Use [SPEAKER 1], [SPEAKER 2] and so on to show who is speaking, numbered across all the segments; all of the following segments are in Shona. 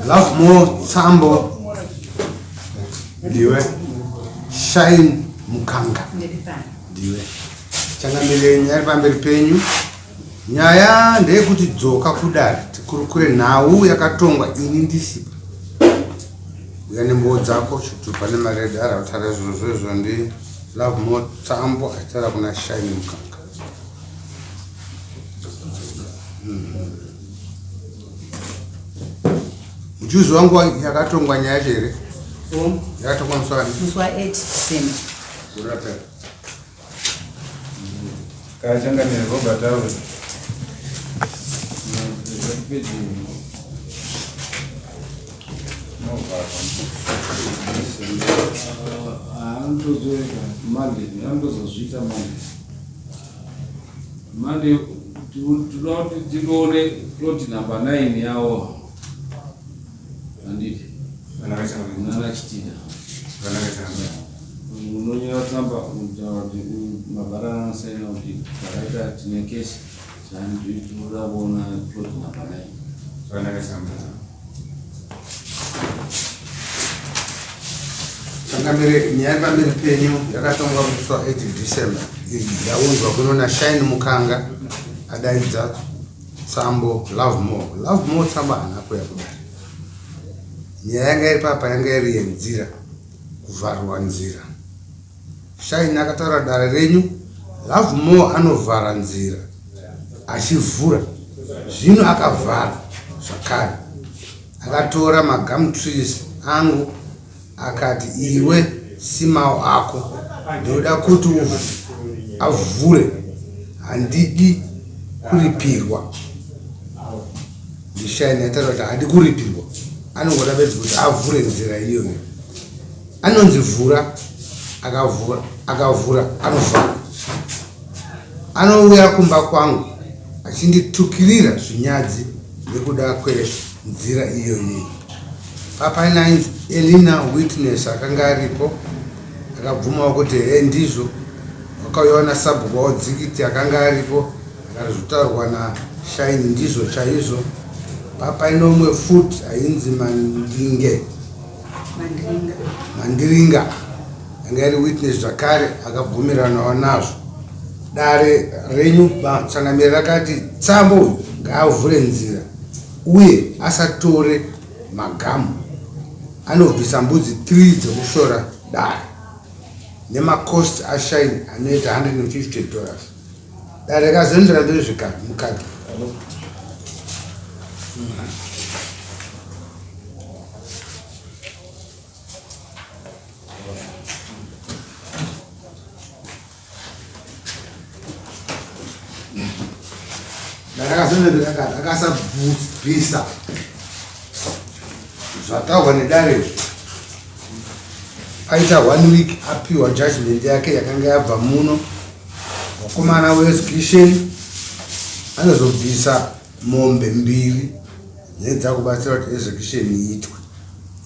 [SPEAKER 1] Love more Sambo Diwe Shine Mukanga Diwe Changamile nyari pamberi penyu nyaya ndeyekuti dzoka kudari tikurukure nhau yakatongwa ini ndisipa uya nembowo dzako chitupa nemaredhi arautara izvozvo ndi Love more Sambo achitara kuna Shine Mukanga. Mjuzi wangu yakatongwa nyaya here yakatongwa muswa
[SPEAKER 2] 8 December.
[SPEAKER 1] Urapera
[SPEAKER 3] kachanga neroba tawe
[SPEAKER 4] Monday tione plot number 9 yao anditi raChief unonyera tamba mabara sena kuti paraita tine kesi sandi tinoona plot number 9
[SPEAKER 1] Changamire nyaya pamberi penyu yakatongwa muswa 8 December yaunzwa kunona Shine Mukanga adaidza Sambo Love more Sambo anapo yakudai nyaya yanga iri papa yanga iri yenzira kuvharwa nzira. Shine akataura dare renyu Love more anovhara nzira achivhura zvino akavhara zvakare akatora magum trees angu akati iwe simao ako ndoda kuti avhure handidi kuripirwa. Shine ataura kuti hadi kuripirwa anongoda bedzi kuti avhure nzira iyoyo anonzi vhura akavhura anovhara anouya kumba kwangu achinditukirira zvinyadzi nekuda kwenzira iyoyo. Papa inainzi Elina Witness akanga aripo akabvumawo kuti ndizvo wakauyaona sabhuku waudzikiti akanga aripo akazvitaurwa na Shine ndizvo chaizvo. Papa inomwe futi ainzi Mandiringa anga ari witness zvakare akabvumiranawo nazvo. Dare renyu changamire rakati Sambo uyu ngaavhure nzira uye asatore magamu anobvisa mbudzi 3 dzekushora dare nemakosti aShine anoita $150. Dare rakazoendera mberi zvikari mukati akasabvisa zvataurwa nedare aita 1 week apiwa judgment yake yakanga yabva muno. Wakomana weexecution anozobvisa mombe 2 nedza kubatsira kuti execution iitwe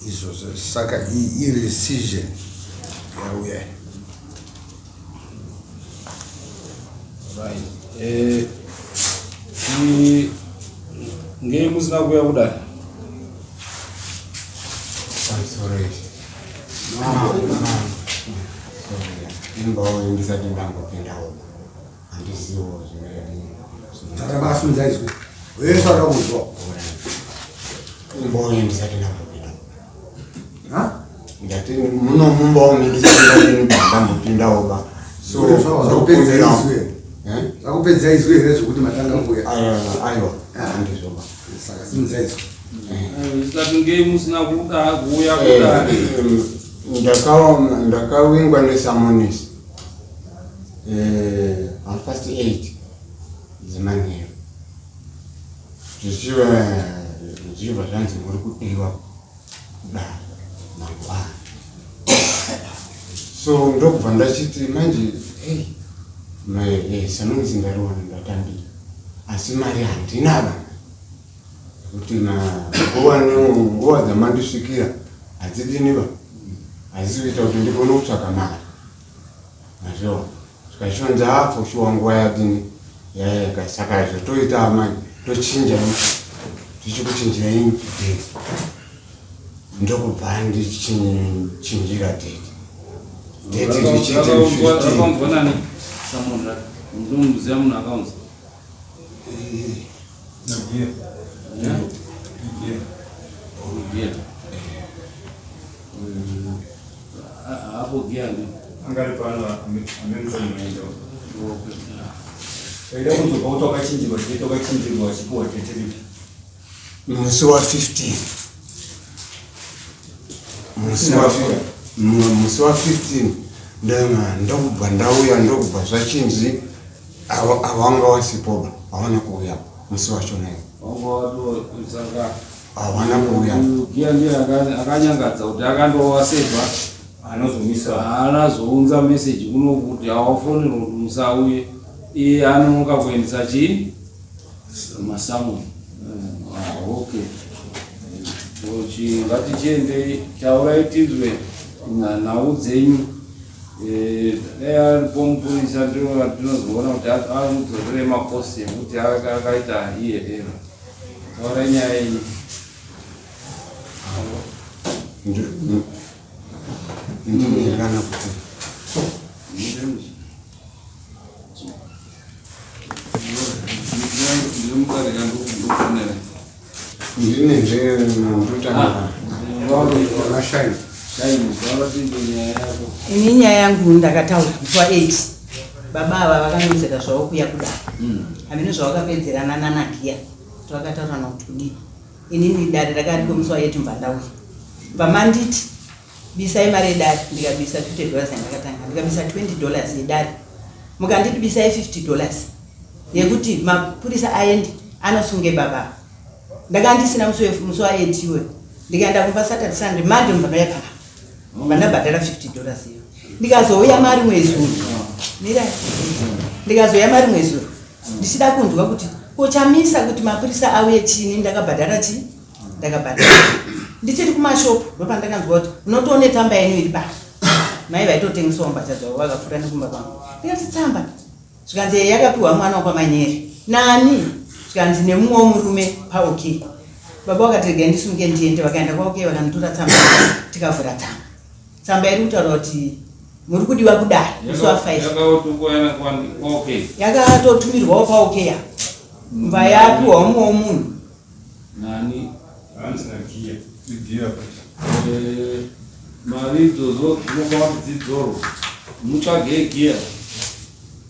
[SPEAKER 1] izvozvo. Saka iyi decision yauya
[SPEAKER 4] right. Ngei musina kuya kudai
[SPEAKER 1] zakupedza izwi here zvokuti matanga kuya
[SPEAKER 3] aiwa andizvo
[SPEAKER 1] saka simudza izwi
[SPEAKER 4] zvisati ngei musina kuda kuya kudai
[SPEAKER 3] ndakawingwa nesamonisi half-past 8 zemanheru zvichibva zvanzi muri kudiwa kudai mangwana. So ndobva ndachiti manje samonisi ndariwana ndatambira asi mari handina vana kuti nguva dzamandisvikira hadzidiniva hazikuita kuti ndikone kutsvaka mari nazvo zvikashonza apo shuwa nguva yadini yaeka. Saka izvo toita manje tochinja ndichikuti njira imupidei ndokubva ndichinjira date ndichiite 15
[SPEAKER 4] Someone mzee mna accounts. Hapo gani?
[SPEAKER 2] Angali pana amemsoma ndio. Ile mtu kutoka chinjibwa chikuwa teteli.
[SPEAKER 3] Mwezi wa 15 mwezi wa 15 ndokubva ndauya ndokubva zvachinzi avanga wasipoba havana kuuya musi wachonayo havana kuuya
[SPEAKER 4] Kia ndiye akanyangadza kuti akandowaseva anozounza message kuno kuti awafonera kuti musauye iye anonoka kuendesa chii masamoni. Okay. Ngatichiende chauraitidzwe nhau dzenyu pomupurisa ndinozoona kuti anodzorere makosi ekuti akaita iye ero. Taura nyaya yenyu.
[SPEAKER 3] ndinoerana kuti
[SPEAKER 5] ini nyaya yangu ndakataura musi wa8 baba ava vakanonzera zvavo kuya kudaro hamene zvavakapedzerana nanagiya zvavakataurana kuti kudii inini dare rakariko musi wa8 mubva ndauya pamanditi bisai mari yedare ndikabisa $50 yandakatanga ndikabisa $20 yedare mukanditi bisai $50 yekuti mapurisa aendi anosunge baba ndakandisina musi wa8 iwe ndikaenda kumba Saturday Sunday Monday mubva ndayapaka vandabhadhara $50 iyo ndikazouya mari mwezi uno mira ndikazouya mari mwezi uno ndichida kunzwa kuti uchamisa kuti mapurisa auye chini ndakabhadhara chi ndakabhadhara ndichiri kumashopu ndopandakanzwa kuti unotoone tsamba yenyu iri pano mai vaitotengesawo mbatya dzavo vakafura nekumba kwangu ndikati tsamba zvikanzi yakapiwa mwana wakwamanyeri nani zvikanzi nemumwe murume paOK baba vakati regai ndisunge ndiende vakaenda kwaOK vakanditora tsamba tikavhura tsamba iri kutaura kuti muri kudiwa kudai musi wa5 yakatotumirwawo paOK ya mva yapiwa mumwe munhu
[SPEAKER 4] nani
[SPEAKER 2] anzinakia
[SPEAKER 4] mari idzodzo dzinofanira kuti dzidzorwe mutsvage giya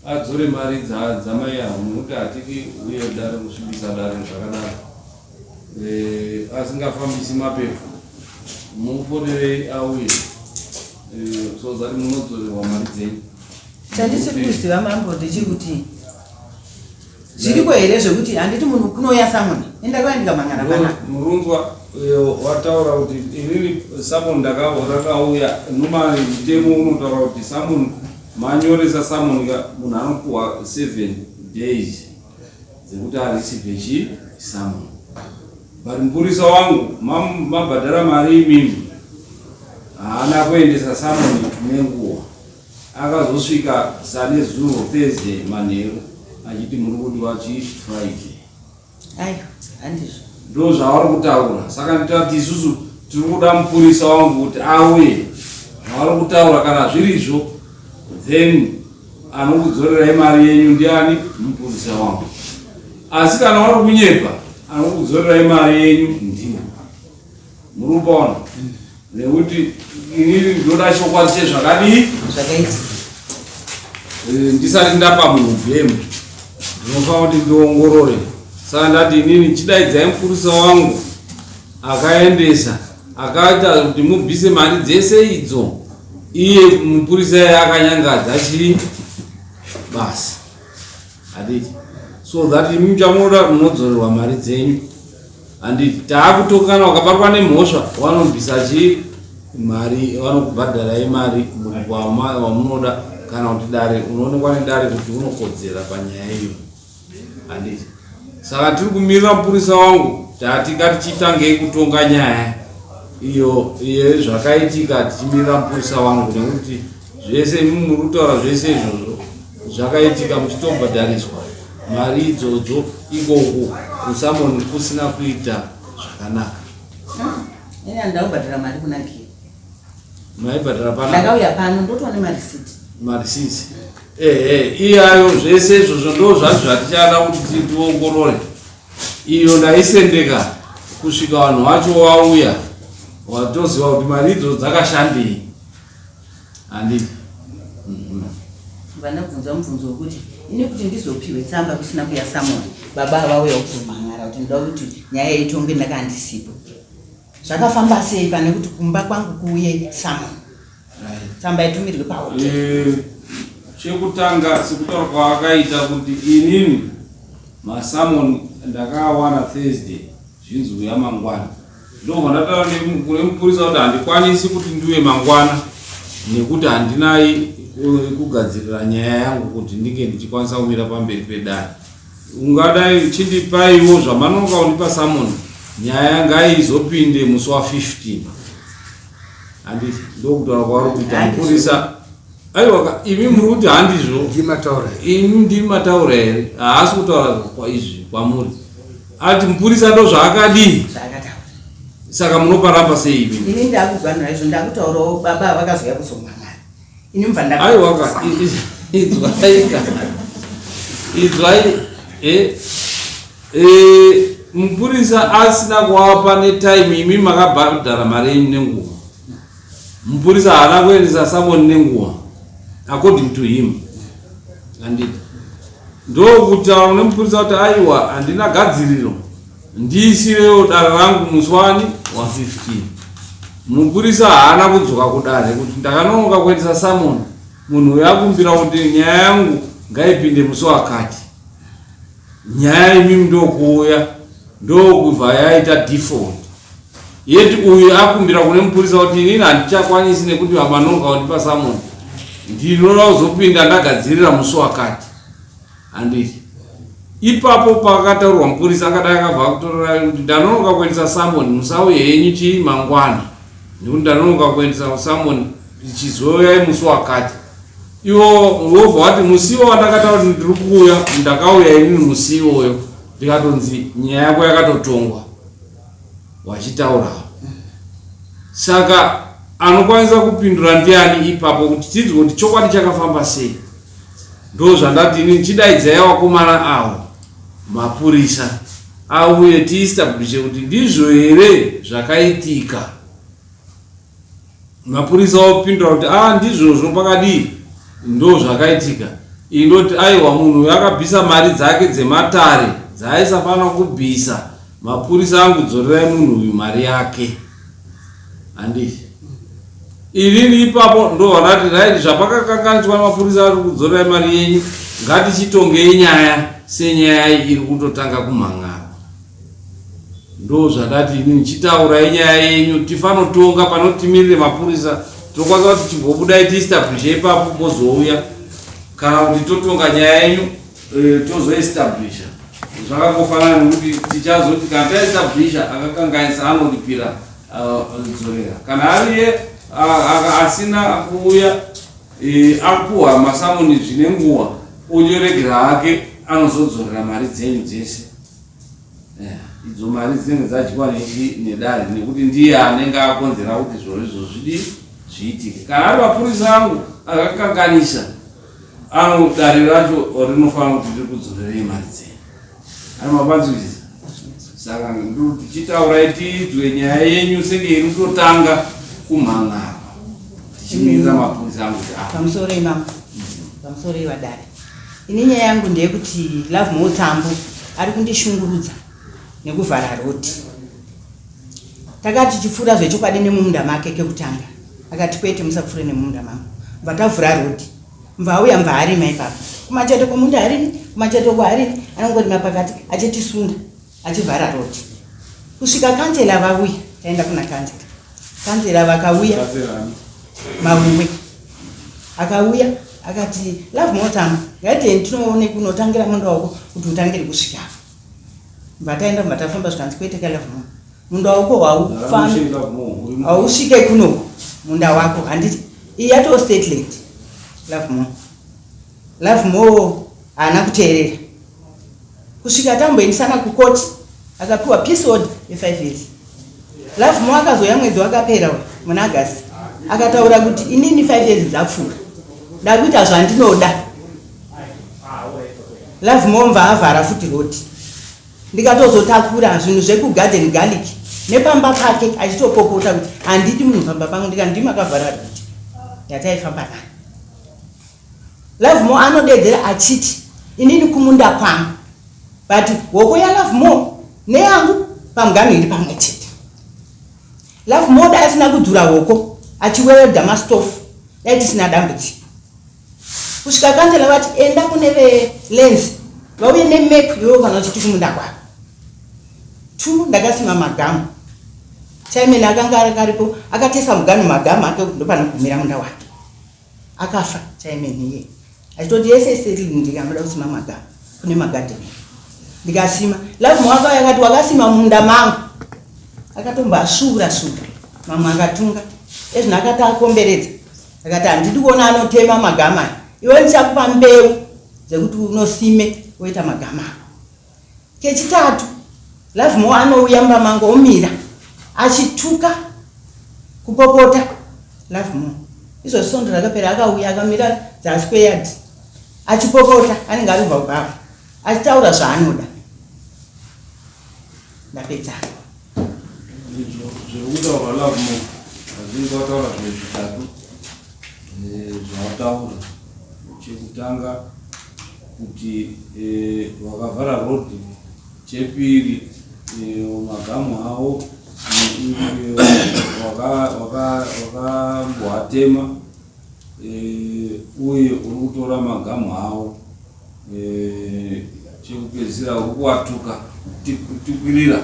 [SPEAKER 4] adzore mari dzamai avo nokuti hatiki uye dare kusvibisa dare zvakadaro asingafambisi mapepu mufonere auye so zati munodzorerwa mari dzenyu.
[SPEAKER 5] chandisiri kuziva mambo ndichiri kuti zviriko here zvekuti handiti munhu kunoya samoni endakayandika mangana
[SPEAKER 4] murunzwa wataura kuti inini samoni ndakauya nomari mutemo unotaura kuti samoni manyoresa samoni munhu anopuwa 7 days dzekuti arisive chi samoni but mupurisa wangu mabhadhara mari imimi haana kuendesa samoni nenguva akazosvika sane zuro Thursday manheru achiti muri kudiwa chi Friday.
[SPEAKER 5] ayo handizvo
[SPEAKER 4] ndo zvavari kutaura saka nditati isusu tiri kuda mupurisa wangu kuti auye zvavari kutaura kana zvirizvo then anokudzorerai mari yenyu ndiani mupurisa wangu asi kana vari kunyepa anokudzorerai mari yenyu ndiye muri kupaona nekuti inini ndoda chokwadi chezvakadii
[SPEAKER 5] zvakaita
[SPEAKER 4] ndisati ndapa munhu bhemu ndinofanira kuti ndiongorore saka ndati inini chidaidzai mupurisa wangu akaendesa akaita kuti mubvise mari dzese idzo iye mupurisa yakanyangadza chii basi handiti so that imi muchamunoda munodzorerwa mari dzenyu handiti taakutokana wakabatwa nemhosva vanobvisa chii mari vanokubhadharai mari wamunoda kana kuti dare unoonekwa nedare kuti unokodzera panyaya iyo handiti saka tiri kumirira mupurisa wangu tati ngatichitangei kutonga nyaya iyo zvakaitika tichimirira mupurisa wangu nekuti zvese muri kutaura zvese izvozvo zvakaitika muchitobhadhariswa mari idzodzo ikoko kusamoni kusina kuita zvakanaka.
[SPEAKER 5] Ine andakubhadhara mari kuna Nkiya.
[SPEAKER 4] Maibhadhara pana.
[SPEAKER 5] Ndakauya pano ndotoone marisiti.
[SPEAKER 4] Marisiti. Iyayo zvese izvozvo ndo zvazvo zvatichada kuti tiongorore. Iyo ndaisendeka kusvika vanhu vacho vauya watoziva kuti mari idzo dzakashandei. Handiti.
[SPEAKER 5] Vandabvunza mubvunzo wekuti ini kuti ndizopiwe tsamba kusina kuya Samoni. Baba vauya kutomhangara kuti ndoda kuti nyaya itonge ndakandisipo. Zvakafamba sei pane kuti kumba kwangu kuuye Samoni. Tsamba itumirwe pahotera.
[SPEAKER 4] Chekutanga sekutaura kwaakaita kuti inini maSamoni ndakawana Thursday zvinzwi yamangwana. Ndobva ndataura kune mupurisa kuti handikwanisi kuti ndiwe mangwana nekuti handinai kugadzirira nyaya yangu kuti ndinge ndichikwanisa kumira pamberi pedare. Ungadai chindipaiwo zvamanoka undipa Samoni nyaya ngaizopinde musi wa15. Handiti ndokutaura kwavari kuita mupurisa. Aiwa imi muri kuti handizvo ndimi mataura here haasi kutaura kwa izvi kwamuri ati mupurisa ndo zvaakadii saka munoparamba sei imi?
[SPEAKER 5] Ini ndakugwanira izvo ndakutaurawo baba vakazoya kuzomhangara. Ini mubva
[SPEAKER 4] aiwaka idzwai mupurisa asina kuwapa netime imi makabhadhara mari yenyu nenguva. Mupurisa haana kuendesa Samoni nenguva according to him. Handiti ndokutaura nemupurisa kuti aiwa handina gadziriro ndiisirewo dare rangu musi wa 15. Mupurisa haana kudzoka kudare kuti ndakanonoka kuendesa Samoni munhu uyo akumbira kuti nyaya yangu ngaipinde musi wakati. Nyaya imimi ndokuuya ndokubva yaita default. Yeti uyu akumbira kune mupurisa kuti inini handichakwanisi nekuti vamanonoka kundipa Samoni ndinoda kuzopinda ndagadzirira musi wakati. Handiti ipapo pakataurwa mupurisa akadai akabva kutorora kuti ndanonoka kuendesa Samoni musauye henyu chii mangwana nekuti ndanonoka kuendesa Samoni chizoyai musi wakati. Iwo wobva wati musiwo wandakataura kuti ndiri kuuya ndakauya inini musi iwoyo ndikatonzi nyaya yako yakatotongwa wachitaurawo. Saka anokwanisa kupindura ndiani ipapo kuti tidzwe kuti chokwadi chakafamba sei? Ndo zvandati ini chidaidzai vakomana avo mapurisa auye tiestablishe kuti ndizvo here zvakaitika. Mapurisa opindura kuti ndizvozvo pakadii ndo zvakaitika. Indoti aiwa munhu yakabvisa mari dzake dzematare dzaisafanira kubvisa. Mapurisa angudzorerai munhu uyu mari yake. Handiti inini ipapo ndo rati right zvapakakanganiswa mapurisa ari kudzorerai mari yenyu ngatichitongei nyaya senyaya iri kutotanga kumhangara. Ndo zvadati inini chitaurai nyaya yenyu tifanotonga panotimirire mapurisa tokwanisa kuti chimbobudai tiestablishe ipapo mozouya kana kuti totonga nyaya yenyu tozoestablisha. Zvakafanana nekuti tichazoti kana taestablisha akakanganisa anolipira dzorera kana ariye asina kuuya akuwa maSamoni zvine nguva onyoregera hake anozodzorera mari dzenyu dzese. Idzo mari dzinenge dzadyiwa nedare nekuti ndiye anenge akonzera kuti zvozvo zvidi zviitike. Kana ari mapurisa angu akakanganisa dare racho rinofanira kuti riri kudzorerei mari dzenyu. Ari mapanzvisi. Saka tichitaurai tidzwe nyaya yenyu senge iri kutotanga kumhangara tichiminza mapurisa angu kuti
[SPEAKER 5] pamusoro imamo pamusoro ivadare. Ini nyaya yangu ndeyekuti Love Mutambo ari kundishungurudza nekuvhara roti. Takati chifura zvechokwadi nemumunda make kekutanga akati kwete musapfure nemumunda mangu mva tavhura roti mva auya mva arima ipapo kumacheto kwemunda arini kumacheto kwarini anongorima pakati achitisunga achivhara roti kusvika kansela vauya taenda kuna kansela vakauya Murume akauya akati Love Mutambo ngaitei tinoone kunotangira munda wako kuti utangire kusvika vataenda mvatafamba zvikanzi kwete ka Love munda wako hausvike kuno munda wako handiti iyato stateland Love Mo haana kuteerera kusvika tamboendesana kukoti akapiwa peace order ye5 years. Alafu mwakazoya mwedzi wakapera muna August akataura kuti inini 5 years dzapfuura ndakuita zvandinoda. Alafu momva avhara futi roti ndikatozotakura zvinhu zvekugarden garlic nepamba pake achitopopota kuti handidi munhu pamba pangu ndikandima akavhara roti yataifamba nayo. Love More anodedzera achiti inini kumunda kwangu but hoko yaLove More neyangu pamugano iri pamwe chete. Love More dai asina kudhura hoko achiweredha mastofu dai tisina dambudziko. Kusvika kanzela vati enda kune veLens vauye nemap iwo kana uchiti kumunda kwako. 2 ndakasima magamu. Chairman akanga aripo akatesa mugano magamu ake ndopanogumira munda wake. Akafa chairman iye. Achitoti yese seri ndikanoda kusima magamu kune magadeni. Ndikasima. Love More yakati wakasima munda mangu. Akatomba sura. Mama akatunga. Ezvino akati akomberedza. Akati handidi kuona anotema magama. Iwe ndichakupa mbeu dzekuti unosime woita magama. Kechitatu Love More anouya mumba mangu omira achituka kupopota Love More. Izvo sondo rakapera akauya akamira dzasi kweyadhi achipopota anenge ari bhabhava achitaura zvaanoda. Ndapedza.
[SPEAKER 4] Zvekutaura Love More hazvinzi wataura zvinhu zvitatu zvawataura. Chekutanga kuti wakavhara rodhi. Chepiri magamu avo wakambowatema uye uri kutora magamu avo. Chekupedzisira uri kuwatuka kutikwirira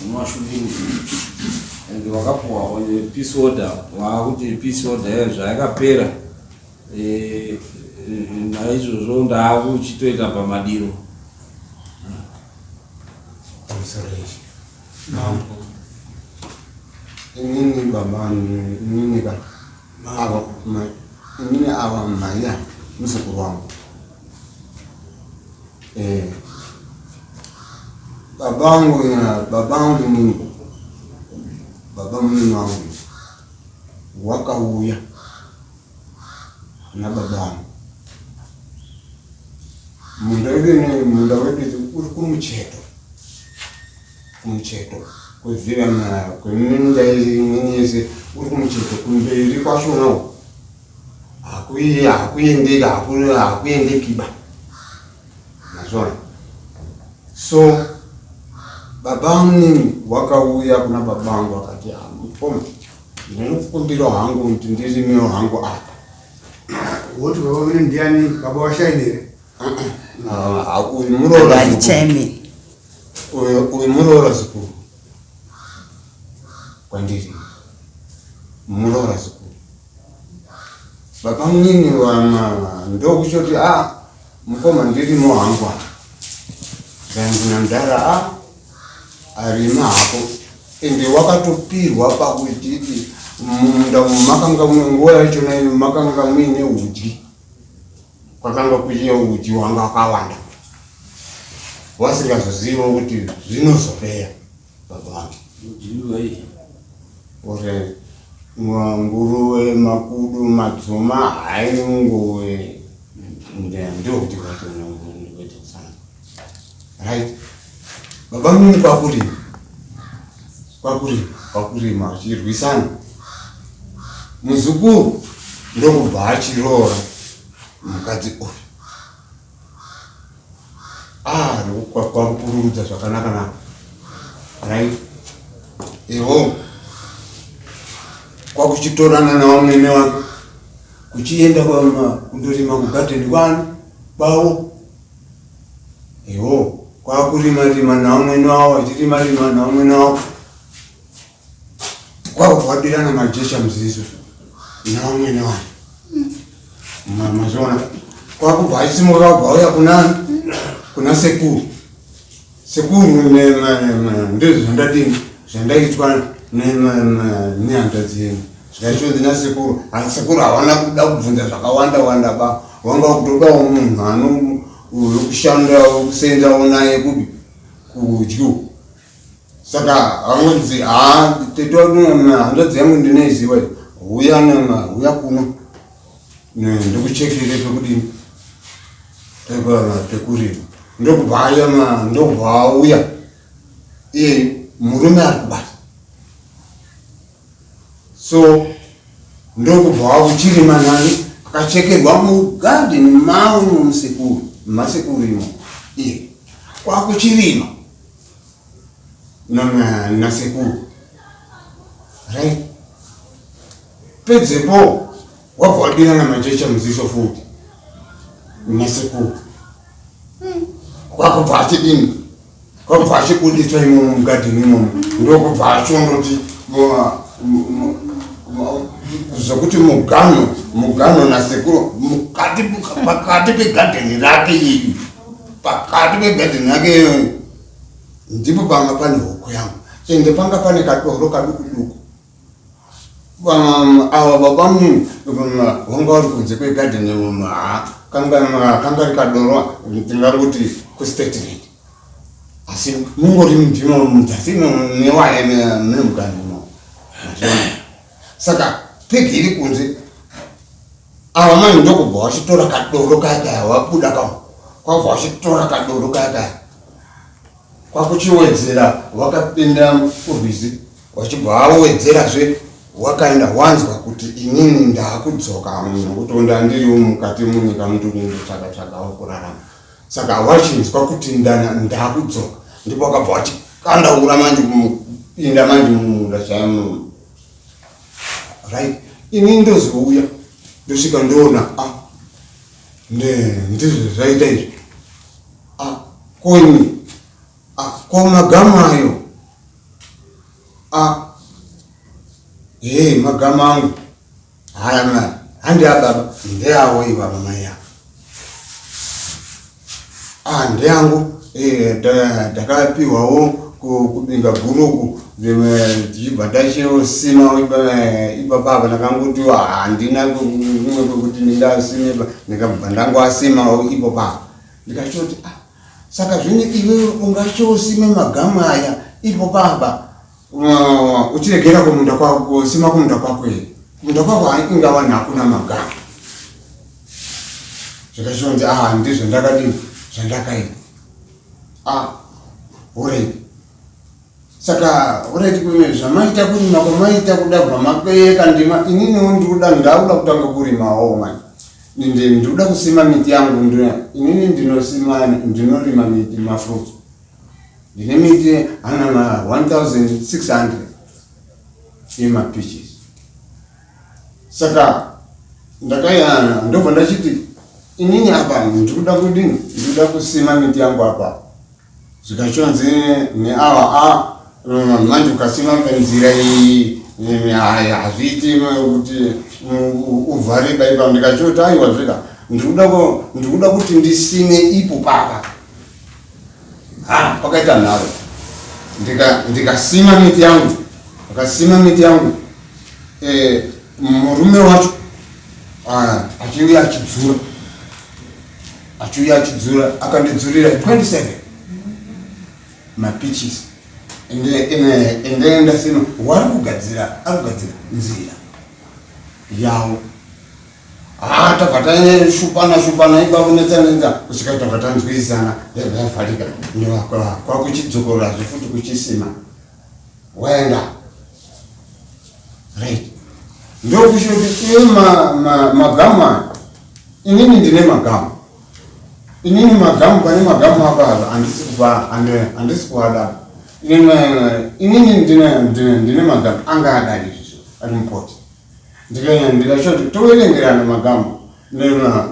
[SPEAKER 4] unovashuviri ende wakapuwa peace order wakuti peace order zvayakapera. Naizvozvo ndaakuchitoita pamadiro.
[SPEAKER 3] Inini babani, inini awa maya mzukuru wangu. Babangu ni baba mimi wangu wakauya na babangu. Munda wedu uri kumucheto. Kuzira na kweminda yese uri kumucheto kumberi kwashonawo. Akuende kiba. Nazona. So babangu wakauya kuna babangu wakati mpoma. Ndinokukumbira hangu ndizimiro hangu apa.
[SPEAKER 1] Woti baba vile ndiani baba washainire.
[SPEAKER 3] Uimurora
[SPEAKER 5] chairman.
[SPEAKER 3] Uimurora siku. Kwandiri. Murora siku. Baba mnini wa ndo kuchoti mkoma ndiri mo hangu. Zangu ndara arima hapo. Ende wakatopirwa pakuititi munda makanga nguwa yacho nayo makanga mwine uji. Kwakanga kujiya uji wanga akawanda. Wasingazoziva kuti zvinozopera babangu.
[SPEAKER 4] Uji wai.
[SPEAKER 3] Ore nguruwe makudu madzoma haingowe ndio kuti vatona ngwete sana. Right. Babangu kwakuri machirwisana. Muzukuru ndokubva achirora mukadzi uyu. Kwakurudza zvakanaka. Right? Eho. Kwakuchitorana nawo mwene wake. Kuchienda kundorima kugarden kwavo. Eho. Kwakurima nawo mwene wawo, achirima nawo mwene wawo. Kwakuwadirana majesha mzizo. Nawo mwene wawo. Mazona. Kwakubva achisimuka kubva kuna sekuru. Sekuru ndizvo zvandaitwa nehanda dzenyu. Zvikaitwa ndina sekuru. Sekuru havana kuda kubvunza zvakawanda ba. Wanga kutodawo munhu anokushanda kusenzawo naye kupi kudyu. Saka anonzi tetoduna hanzvadzi yangu ndinoiziva uya kuno ndikuchekere pekudini pekurima ndokubva auya iye murume ari kubasa. So ndokubva auchirima nani akachekerwa mugadheni mawe mumasekuru imo iye kwakuchirima nasekuru right. Pedzepo wabva wadina namachecha muziso futi nasekuru kwakubva achidini kwakubva achibudiswa imomo mugadheni imomo ndokubva achondoti zvokuti mugano nasekuru pakati pegadheni rake iyi pakati pegadheni yake ndipo panga pane hoko yangu ende panga pane kadoro kadukuduku. Ava baba munhu wanga uri kunze kwegadheni kanga ri kadoro ndingangoti kustatement asi mungori mundimo mudzasi newaya nemuganimo. Saka pegi iri kunze ava mani ndokubva wachitora kadoro kakaya wabuda kwabva wachitora kadoro kakaya kwakuchiwedzera wakapinda kurwizi wachibva awedzerazve wakaenda wanzwa kuti inini ndakudzoka nokuti ndandiriwo mukati munyika mundinenge tsvaka kurarama. Saka wachinzwa kuti ndakudzoka ndipo wakabva wachikandaura manje kupinda manje mumunda chaimu right. Ini ndozouya ndosvika ndoona ndizvo zvaita izvi koni komagamu ayo magama angu haya mwana handi ababa ndeawo iva mamai yangu ndeyangu ndakapiwawo kubinga guruku ndichibva ndachosima ibababa ndakangoti handina kumwe kwekuti ndingasima ndikabva ndangoasima ipo baba ndikachoti saka zvine iwe ungachosime magamu aya ipo baba uchiregera kumunda kwako sima kumunda kwako ere kumunda kwako ingava hakuna magamu. Zvakachonzi ndizvo ndakadini zvandakaita alright. Saka alright kwemene zvamaita kurima kwamaita kuda bvamakeyeka ndima ininiwo ndikuda ndauda kutanga kurimawo mani ndikuda kusima miti yangu inini ndinorima miti mafruit ndine miti ana 1600 yemapeaches. Saka ndakayana ndobva ndachiti inini apa ndikuda kudini ndikuda kusima miti yangu apa zvikachonzi neava manje ukasima penzira iyi hazviiti kuti uvharika ipa ndikachoti aiwa zvika ndikuda kuti ndisime ipo papa pakaita nharo ndikasima miti yangu murume wacho achiuya achidzura akandidzurira 27 mapeaches ende ndasima arikugadzira nzira yawo tabva tashupana ibakunetsanetsa kusvika tabva tanzwisana yavharika kwakuchidzokorazve futi kuchisima waenda right. Ndokushoti iwe magamu inini ndine magamu pane magamu apa handisi kuada inini ndine magamu anga adari ari mupoti ndikachoti towerengerana magamu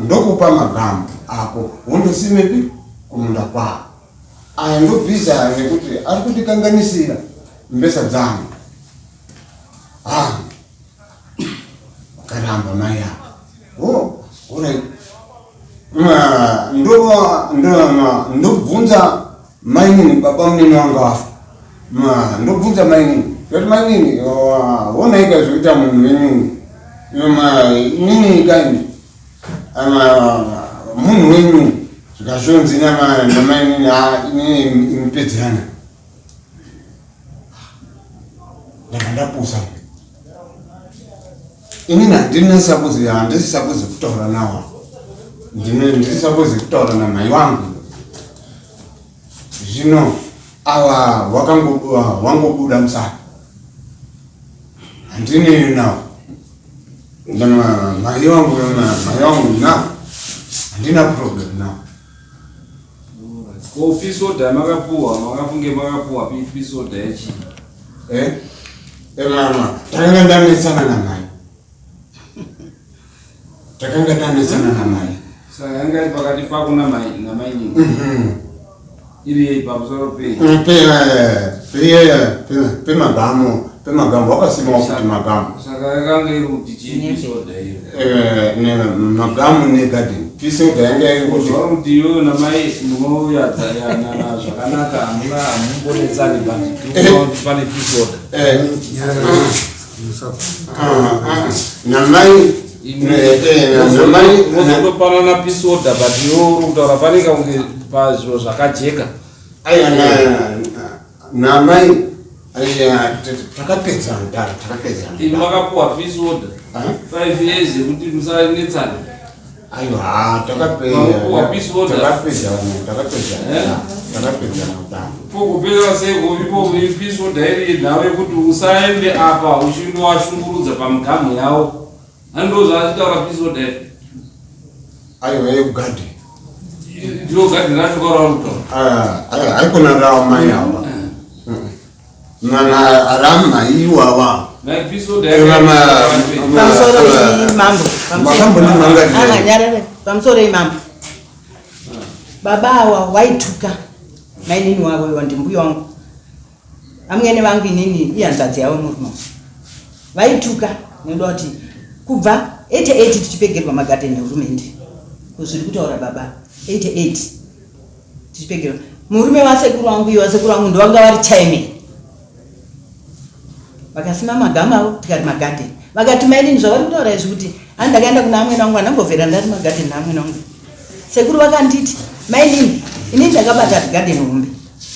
[SPEAKER 3] ndokupa magamu ako wondosimepi kumunda kwako aya ndobvisa nekuti ari kutikanganisira mbesa dzangu karamba mai yako alright. Ndobvunza mainini baba munini wanga wafa ndobvunza mainini kuti mainini wonaika zvoita munhu wenyu nini kaini munhu wenyu Gashonzi na mai ni impedzana. Ndakandapusa. Inina ndine suppose kutaura nawo. Ndine suppose kutaura na mai wangu. Zvino ava wangobuda musaka. Handine nawo. Ndama mai wangu nawo. Handina problem nawo.
[SPEAKER 4] Ko pisoda makafunge makapuwa pisoda yachi.
[SPEAKER 3] Mama, takanga ndanesana na mai. Takanga ndanesana na mai.
[SPEAKER 4] Saka yanga pakati pako na mai nyingi. Iri pamusoro pe.
[SPEAKER 3] Pe magamu wakasima wakuti magamu.
[SPEAKER 4] Saka yanga iri kuti pisoda iyo.
[SPEAKER 3] Ne magamu ne garden. Pisoda yanga iri kuti
[SPEAKER 4] kuti yo na mai muya na zvakanaka amuna mumbonetsani pane pisoda.
[SPEAKER 3] Namai
[SPEAKER 4] unotopanana pisoda but yo kutaura panenge kunge pazviro zvakajeka.
[SPEAKER 3] Namai takapedzana.
[SPEAKER 4] Imi makapuwa pisoda 5 years yekuti musanetsana.
[SPEAKER 3] Aiwa,
[SPEAKER 4] Makapuwa pisoda.
[SPEAKER 3] Takapedzana.
[SPEAKER 4] Pokupera seko ipo pisoda iri nhau yekuti usaende apa uchindowashungurudza pamugamu yawo. Ando zvachitaura pisoda iri.
[SPEAKER 3] Aiwa yegadi.
[SPEAKER 4] Ndiro gadi racho karautaura.
[SPEAKER 3] Haikona rawo mai awa. Mana arama iwawa.
[SPEAKER 4] Na pisoda
[SPEAKER 5] Pamusoro imambo.
[SPEAKER 3] Makambo ni mangadi.
[SPEAKER 5] Nyarere. Pamusoro imambo. Baba waituka. Mainini wavo wandimbuyo wangu. Amwene vangu inini iyanzadzi yawo murume. Vaituka ndoti kubva 88 tichipegerwa magadeni ehurumende. Kuzviri kutaura baba 88 tichipegerwa. Murume wasekuru wangu ndowanga vari chairman. Vakasima magamu avo tikati magadeni. Vakati mainini zvavari kutaura izvi kuti handakaenda kuna amwene wangu andambovhera ndati magadeni naamwene wangu. Sekuru vakanditi mainini inini ndakabata garden hombe.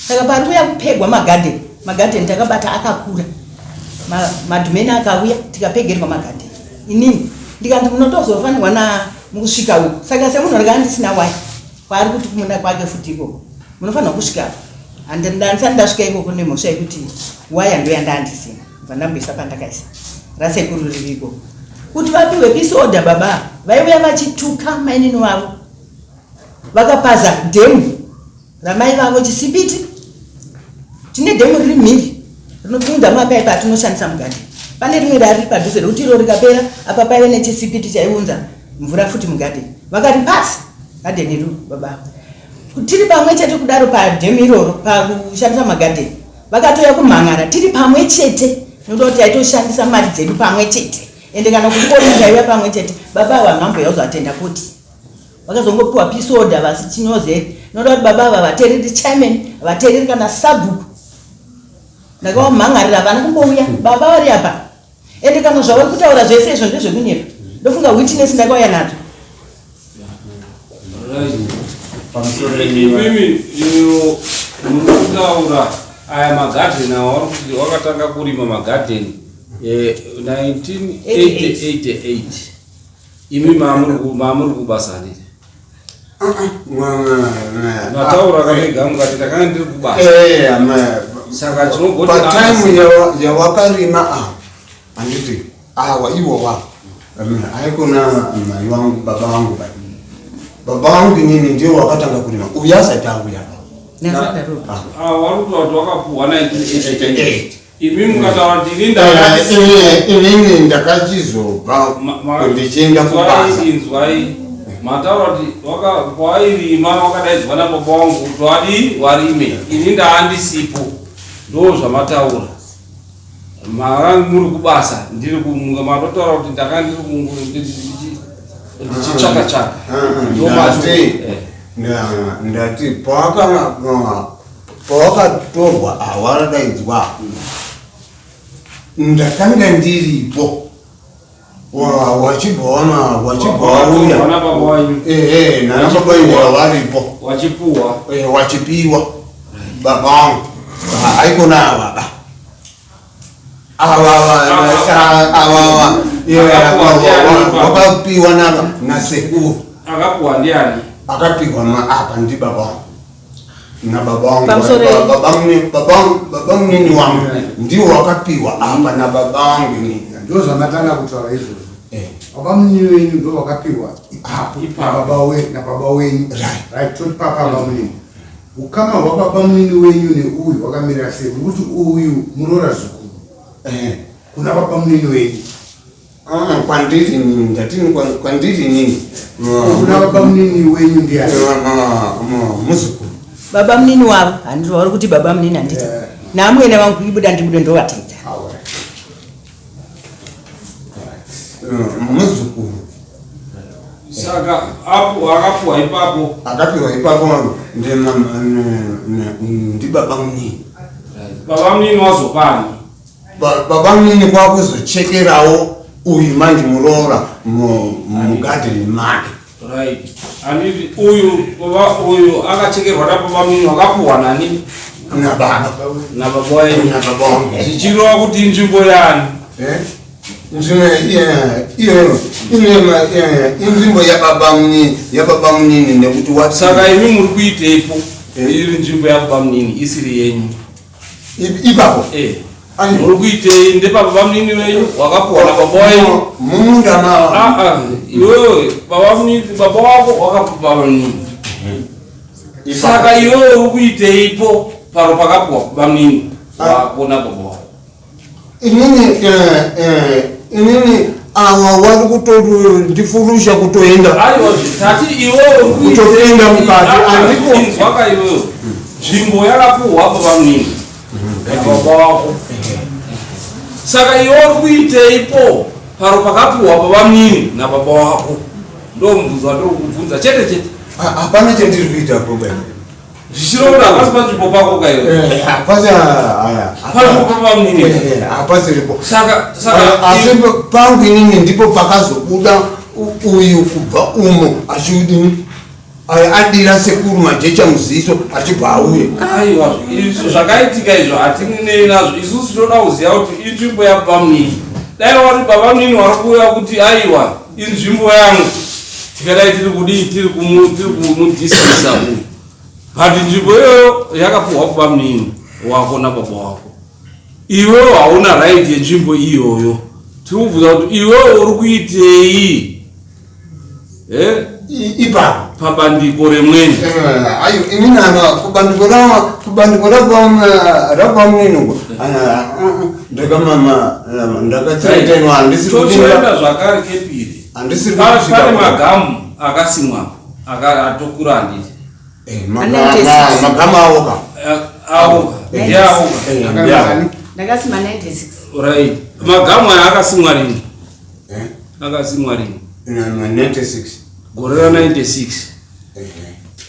[SPEAKER 5] Saka pari kuya kupegwa magadeni takabata akakura. Madhumeni akauya tikapegerwa magadeni. Inini ndikanzi munotozofanirwa na mukusvika uko. Saka semunhu ndisina wai. Pari kuti kumunda kwake futi ikoko. Munofanirwa kusvika. Handisati ndasvika ikoko nemhosva yekuti waya ndoyandandisina. Bva ndamboisa pandakaisa. Rasekuru ririko. Kuti vapiwe pisoda baba. Vaiuya vachituka mainini wavo. Vakapaza dhemu ramai vavo Chisipiti. Tine dhemu riri mhiri rinopinda mapaipi atinoshandisa mugadi. Pane rimwe rari padhuze rokuti iro rikapera apa paive neChisipiti chaiunza mvura futi mugadi. Vakati pasi gadheni iro baba. Tiri pamwe chete kudaro padhemu iroro pakushandisa magadheni. Vakatoya kumhangara tiri pamwe chete nokuti kuti taitoshandisa mari dzedu pamwe chete. Ende kana kukoni taiuya pamwe chete baba vanhu vamboyauzvatenda kuti vakazongopiwa pisoda vasi chinyoze nokuti baba ava vatereri chairman vatereri kana sabhuku ndakavamhangarira vana kumbouya baba vari apa ende kana zvavari kutaura zvese izvo ndezvekunyepa ndofunga witness ndakauya nadzo.
[SPEAKER 4] Imimi munokutaura aya magadheni awo kuti wakatanga kurima magadheni 1988 imi maamuri kubasa riri. Mataura kamega mukati takanga ndiri kubasa. Saka tinogoti
[SPEAKER 3] patime yawakarima handiti awa iwo wavo haikona mai wangu baba wangu inini ndio wakatanga kurima uya asati auya
[SPEAKER 4] waruti wati wakapuhwa 1988 imi mukataura kuti
[SPEAKER 3] inini ndakachizobva ndichienda kubasa.
[SPEAKER 4] Inzwai mataura kuti wairima wakadaidzwa nababa wangu kuti wadi warime ini ndaandisipo ndo zvamataura. Marangu muri kubasa ndiri kumunga matotaura kuti ndakanga ndiri ndichitsvaka
[SPEAKER 3] ndati pawakatorwa awaradaidzwa ndakanga ndiripo wachibwa
[SPEAKER 4] uya
[SPEAKER 3] uya
[SPEAKER 4] na baba wanyu
[SPEAKER 3] na baba wangu walipo
[SPEAKER 4] wachipuwa
[SPEAKER 3] wachipiwa babangu haiko na baba wakapiwa na sekuru
[SPEAKER 4] akapuwa ndiani
[SPEAKER 3] akapiwa hapa ndi babangu na babangu babangu nini wangu ndio wakapiwa hapa na babangu nini
[SPEAKER 1] ndio zamatana kutoa hizo wabamni wenyu ndio wakapiwa na baba wenyu right to papa bamni ukama wabamni wenyu ni huyu wakamira sehemu kuti huyu murora zukuru kuna wabamni wenyu
[SPEAKER 3] kwandiri nini ndatini kwandiri nini
[SPEAKER 1] kuna wabamni wenyu ndiye
[SPEAKER 3] muzukuru
[SPEAKER 5] baba mnini wavo handiro vari kuti baba mnini handiti naamwene vangu ibuda ndibude ndovatedza
[SPEAKER 3] muzukuru
[SPEAKER 4] saka apo akapuwa ipapo
[SPEAKER 3] akapiwa ipapo ndi baba mnini
[SPEAKER 4] baba mnini wazopani
[SPEAKER 3] baba mnini kwakuzochekerawo uyu manje murora mugadheni make
[SPEAKER 4] right anditi uyu akachekerwa na baba mnini wakapuwa nani
[SPEAKER 3] na baba
[SPEAKER 4] wanyu zvichirova kuti inzvimbo yani
[SPEAKER 3] inzvimbo yababa munini nekuti
[SPEAKER 4] saka imi muri kuiteipo iri nzvimbo yababa munini isiri yenyu
[SPEAKER 3] ipapo
[SPEAKER 4] muri kuitei ndepababa munini wenyu wakapuwa nababa wenyu
[SPEAKER 3] mumunda
[SPEAKER 4] iwewe baba wako wakapuwa baba munini saka iwewe uri kuiteipo paro pakapuwa baba munini wako nababa wako
[SPEAKER 3] inini awa wari kutondifurusha kutoenda
[SPEAKER 4] aiwa tati iwewe
[SPEAKER 3] kutoenda mukati
[SPEAKER 4] andikoinzwaka iwewe nzvimbo yakapuwa baba munini nababa wako saka iwe uri kuiteipo paro pakapuwa baba munini nababa wako ndo mubvunzo wandiri kubvunza chete chete
[SPEAKER 3] hapana chandiri kuita kobe
[SPEAKER 4] zvichirova hapasi panzvimbo pako kaiwe panzvimbo pababa munini
[SPEAKER 3] hapasiripo
[SPEAKER 4] saka
[SPEAKER 3] asi pangu inini ndipo pakazobuda uyu kubva umo achiudini adira sekuru majecha muziso achibva auye
[SPEAKER 4] aiwa izvo zvakaitika izvo hatinei nazvo isusu tinoda kuziva kuti inzvimbo yababa munini dai wari baba munini wari kuuya kuti aiwa inzvimbo yangu tikadai tiri kudii tiri kumudhisisa uyu but nzvimbo iyoyo yakapuwa baba munini wako nababa wako iwewo hauna right yenzvimbo iyoyo tiri kubvunza kuti iwewo uri kuitei
[SPEAKER 3] ipapo
[SPEAKER 4] pabandiko remwene
[SPEAKER 3] ayo inini kubandiko rabamunini ndakatsetenwa
[SPEAKER 4] tochoenda zvakare kepiri pane magamu akasimwa atokura handiti
[SPEAKER 3] magamu aoka
[SPEAKER 5] ndakasima 96
[SPEAKER 4] right magamu aya akasimwa rini akasimwa rini
[SPEAKER 3] 96
[SPEAKER 4] gore ra96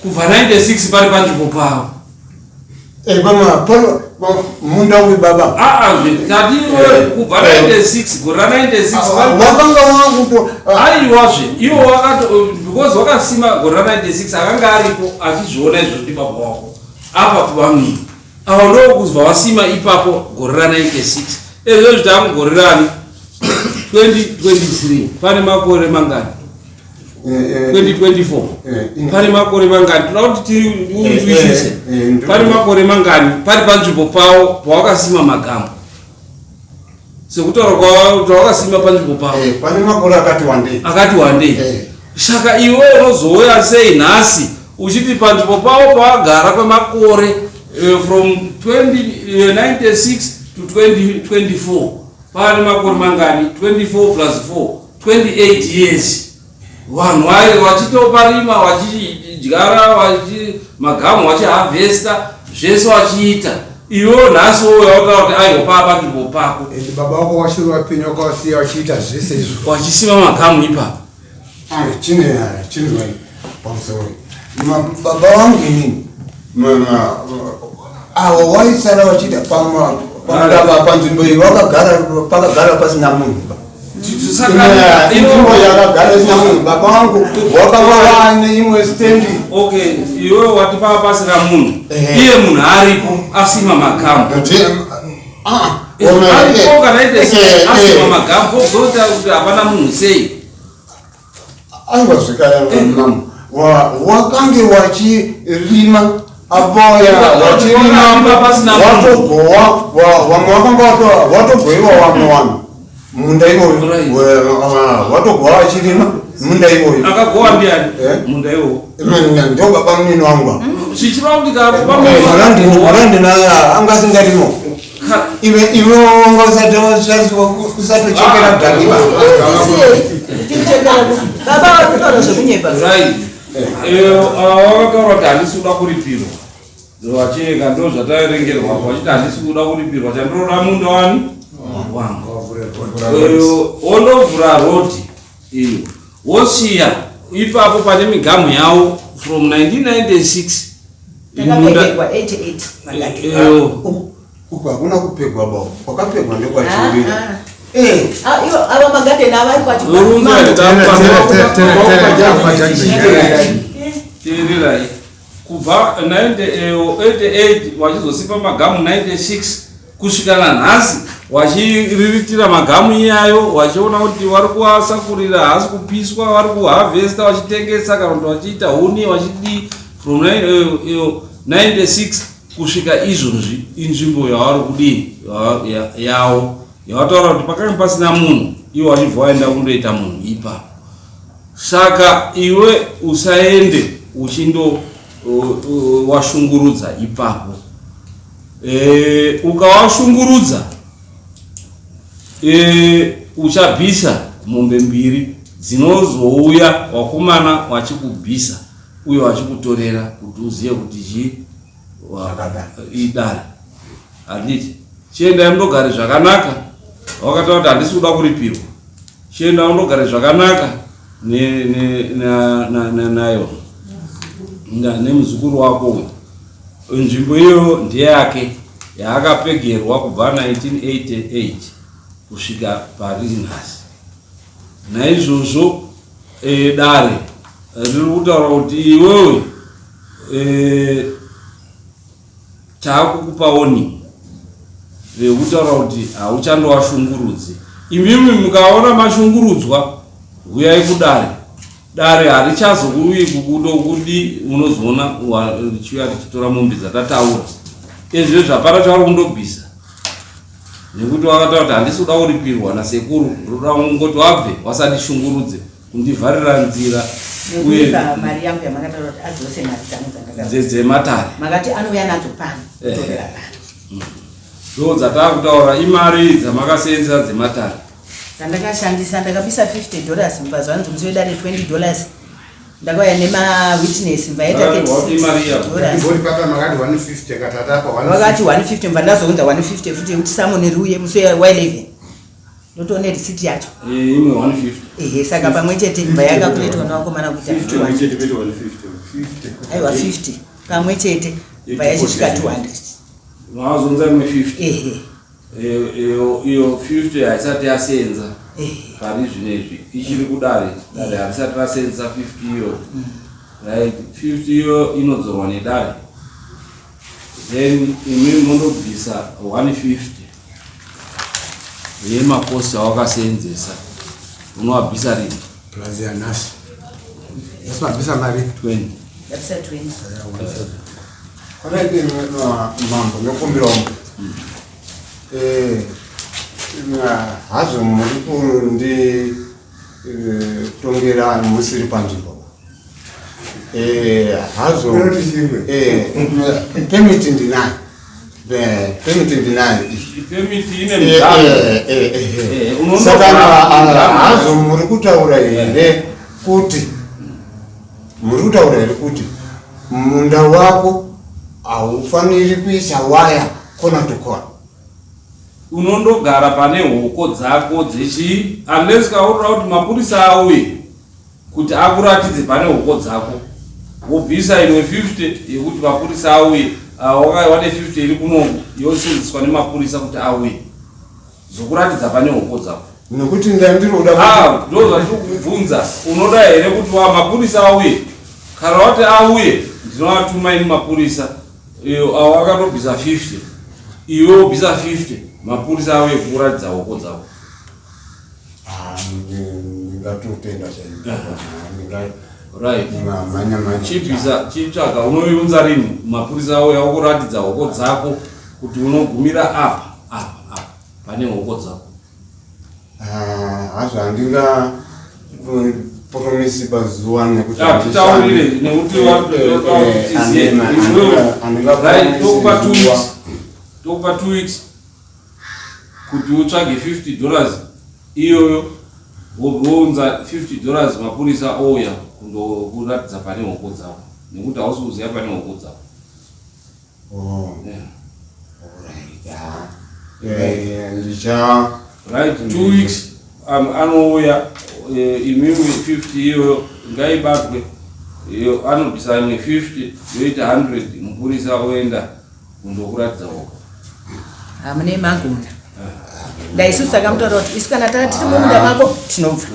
[SPEAKER 4] kubva 96 pari panzvimbo pavo
[SPEAKER 3] munda uyu baba
[SPEAKER 4] tati kubva 96 gore ra96
[SPEAKER 3] wakanga wangu
[SPEAKER 4] aiwazve iwo because wakasima gore ra96 akanga aripo achizviona izvo ndi baba wako apa pavamini ava ndo kuzva wasima ipapo gore ra96 ezvo zvitanga gore rani 2023 pane makore mangani 2024 pane makore mangani toda kuti tiuzwisise pane makore mangani pari panzvimbo pavo pawakasima magamu sekutaura kwawakasima panzvimbo pavo
[SPEAKER 3] pane makore
[SPEAKER 4] akati wandei saka iwe unozouya sei nhasi uchiti panzvimbo pavo pawagara kwemakore from 1996 to 2024 pane makore mangani 24 plus 4 28 years vanhu vachitoparima vachidyara magamu vachihavhesta zvese vachiita iwewo nhasi woyautaura kuti aiwa paa panzvimbo pako
[SPEAKER 1] baba wako washiri wapenyu wakawasiya vachiita zvese izvo
[SPEAKER 4] wachisima magamu ipapo
[SPEAKER 3] chine pamusoro baba vangu inini avo vaisara vachiita panzvimbo iyi pakagara pasina munhu Inzvimbo yakagara isina munhu. Baba vangu wakava neimwe stendi.
[SPEAKER 4] Okay, iwe wati pakapasira munhu. Iye munhu aripo asima magambo. Aripo kana ite asima magambo zota kuti hapana munhu sei.
[SPEAKER 3] Aiwa zvikaya mama. Wakange wachirima aboya wachirima watogowa vamwe vakanga watogoiwa vamwe munda ivoyo watogowa wachirima munda ivoyo.
[SPEAKER 4] Akagowa ndiani munda ivoyo?
[SPEAKER 3] Ndio baba munini wangu.
[SPEAKER 4] Zvichireva kuti
[SPEAKER 3] arandina angasingarimo iwe wanga usatochekera dhakiva
[SPEAKER 5] baba wakutaura zvekunyepa.
[SPEAKER 4] Wakataura kuti handisi kuda kuripirwa vacheka ndo zvataerengerwa vachiti handisi kuda kuripirwa chandinoda munda wani wangu wondovhura rodhi iyo wosiya ipapo pane migamu yavo from 1996
[SPEAKER 5] takapegwa 88
[SPEAKER 3] uku hakuna kupegwa bao kwakapegwa ndekwachiri
[SPEAKER 5] ava magadeni avari
[SPEAKER 4] kwatirirai kubva 88 wachizosipa magamu 96 kusvika nanhasi wachiriritira magamu iyayo wachiona kuti vari kuasakurira haasi kupiswa vari kuhavhesta wachitengesa kana kuti wachiita huni wachidii from 96 kusvika izvozvi inzvimbo yavari kudii yavo yavataura kuti pakanga pasina munhu iwe wachibva waenda kundoita munhu ipapo. Saka iwe usaende uchindo washungurudza ipapo. Ukawashungurudza uchabvisa mombe mbiri dzinozouya wakomana wachikubvisa uye wachikutorera kuti uziye kuti idare handiti chienda undogare zvakanaka wakataura kuti handisi kuda kuripirwa chienda undogare zvakanaka nayo nemuzukuru wako uyu. Nzvimbo iyo ndeyake yaakapegerwa kubva 1988 kusvika pariri nhasi. Naizvozvo dare riri kutaura kuti iwewe taakukupa warning rekutaura kuti hauchandowashungurudzi. Imimi mukaona mashungurudzwa uyai kudare. Dare harichazokuuyi kukudi unozoona richiuya richitora mombe dzatataura. Izvi zvapara chavari kundobvisa nekuti wakataura kuti handisi kuda kuripirwa nasekuru roda kungoti wabve wasandishungurudze kundivharira nzira
[SPEAKER 5] uye mari yangu yamakataura kuti adzose mari dzangu
[SPEAKER 4] dzematare
[SPEAKER 5] makati anouya nadzo pano
[SPEAKER 4] ndo dzataakutaura imari dzamakasenzesa dzematare
[SPEAKER 5] dzandakashandisa ndakabisa $50 mubva zvanzi musi wedare $20 ndakauya nemawitness mvaita wakati 150 mva ndazounza 150 futi yekuti samoneri uye musi wa11 ndotoone risiti yacho
[SPEAKER 4] imwe 150
[SPEAKER 5] saka pamwe chete mva yakakuletwa nawakomana kuti aiwa 50 pamwe chete mva yachisvika 200
[SPEAKER 4] wazonza imwe 50 iyo 50 haisati yasenza pari zvinezvi ichiri kudare dare harisati rasenza 50 iyo right 50 iyo inodzorwa nedare then imwe mondobvisa 150 yemakosi awakasenzesa unovabvisa rini
[SPEAKER 1] plus ya nasi yasibabvisa mari
[SPEAKER 4] 20
[SPEAKER 5] yapisa 20
[SPEAKER 3] kwanaiti mambo nokumbirawo hazvo muri kunditongera musiri panzvimbo hazvo pemiti ndinayo saka hazvo muri kutaura here kuti munda wako haufaniri kuisa waya kona to kona.
[SPEAKER 4] Unondogara pane hoko dzako dzechi unless kaura kuti mapurisa auye kuti akuratidze pane hoko dzako wobvisa imwe 50 yekuti mapurisa auye wakaiwane 50 iri kuno yosenzeswa nemapurisa kuti auye zokuratidza pane hoko dzako
[SPEAKER 3] Nokuti ndandiroda
[SPEAKER 4] ndo zvatikubvunza unoda here kuti mapurisa auye kana wati auye ndinovatuma ini mapurisa avo akatobvisa 50 iwe wobvisa 50 mapurisa auye kuratidza hoko dzavo
[SPEAKER 3] ndingatotenda
[SPEAKER 4] right chitsvaga unoiunza rini mapurisa auya okuratidza hoko dzako kuti unogumira apa pane hoko dzako
[SPEAKER 3] hazvo handinga promisi pazuva nekuti
[SPEAKER 4] titaurire nekuti tokupa 2 weeks kuti utsvage $50 iyoyo wounza $50 mapurisa ouya kundokuratidza pane hoko dzavo nekuti hausi kuziva pane hoko dzavo right 2 weeks anouya imwe 50 iyoyo ngaibatwe anobvisa imwe 50 yoita 100 mupurisa oenda kundokuratidza hoko
[SPEAKER 5] mune magona ndaisusu saka mutaura kuti isu kana tati tiri mumunda mako tinobva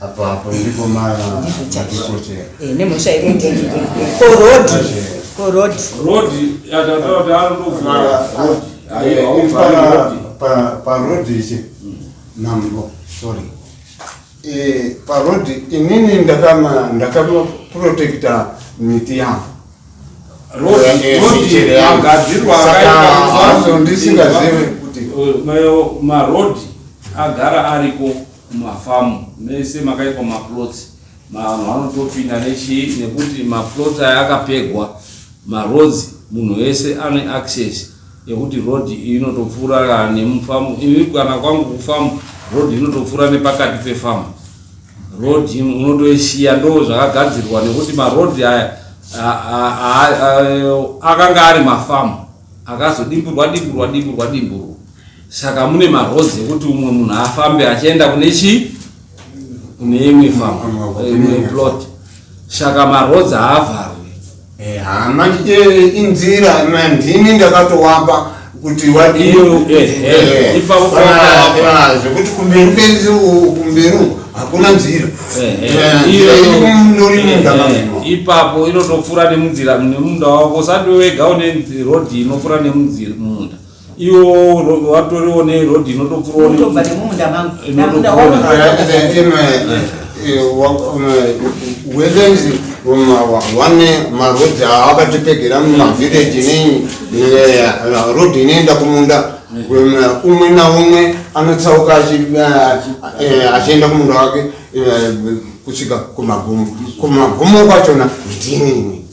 [SPEAKER 3] apo ndipo
[SPEAKER 5] nemhosva iroti korodi
[SPEAKER 4] atataura kuti
[SPEAKER 3] parodi ichi nambo sorry parodi inini ndakamaprotekta miti yangu ndisingazivi kuti
[SPEAKER 4] marodhi agara ariko mumafamu mese makaitwa maplots vanhu vanotopinda nekuti maplot aya akapegwa marodzi munhu wese ane access yekuti rodhi inotopfuura nemufamu ini kana kwangu kufamu rodhi inotopfuura nepakati pefamu rodhi unotoisiya ndo zvakagadzirwa nekuti marodhi aya akanga ari mafamu akazodimburwa saka mune marodzi ekuti umwe munhu afambe achienda kune imwe famu imwe plot saka marodzi haavharwi
[SPEAKER 3] manje inzira ndini ndakatowapa kuti zvekuti kumberi hakuna nzira
[SPEAKER 4] ipapo inotopfuura nemunzira nemunda wako usati wega une rodhi inopfuura nemunda iwo watoriwo nerodhi inotopfuura
[SPEAKER 3] welenzi wane marodhi akatipegera mumavhireji rodhi inoenda kumunda umwe naumwe anotsauka achienda kumunda wake kusvika kumagumo kwachona ndinini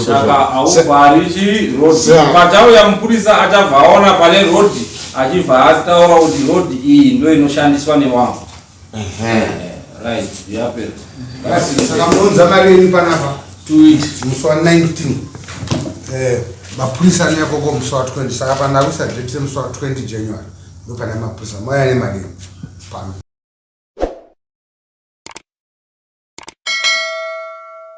[SPEAKER 4] saka hauvhari chirodhi pachauya mupurisa achabva aona pane rodhi achibva ataura kuti rodhi iyi ndo inoshandiswa nevanhu right yapera
[SPEAKER 1] saka munoudza marini panapa
[SPEAKER 4] 2 weeks
[SPEAKER 1] musi wa 19 mapurisa aneyakoko musi wa 20 saka pandakuisa date musi wa 20 January ndo pane mapurisa moya nemarini pano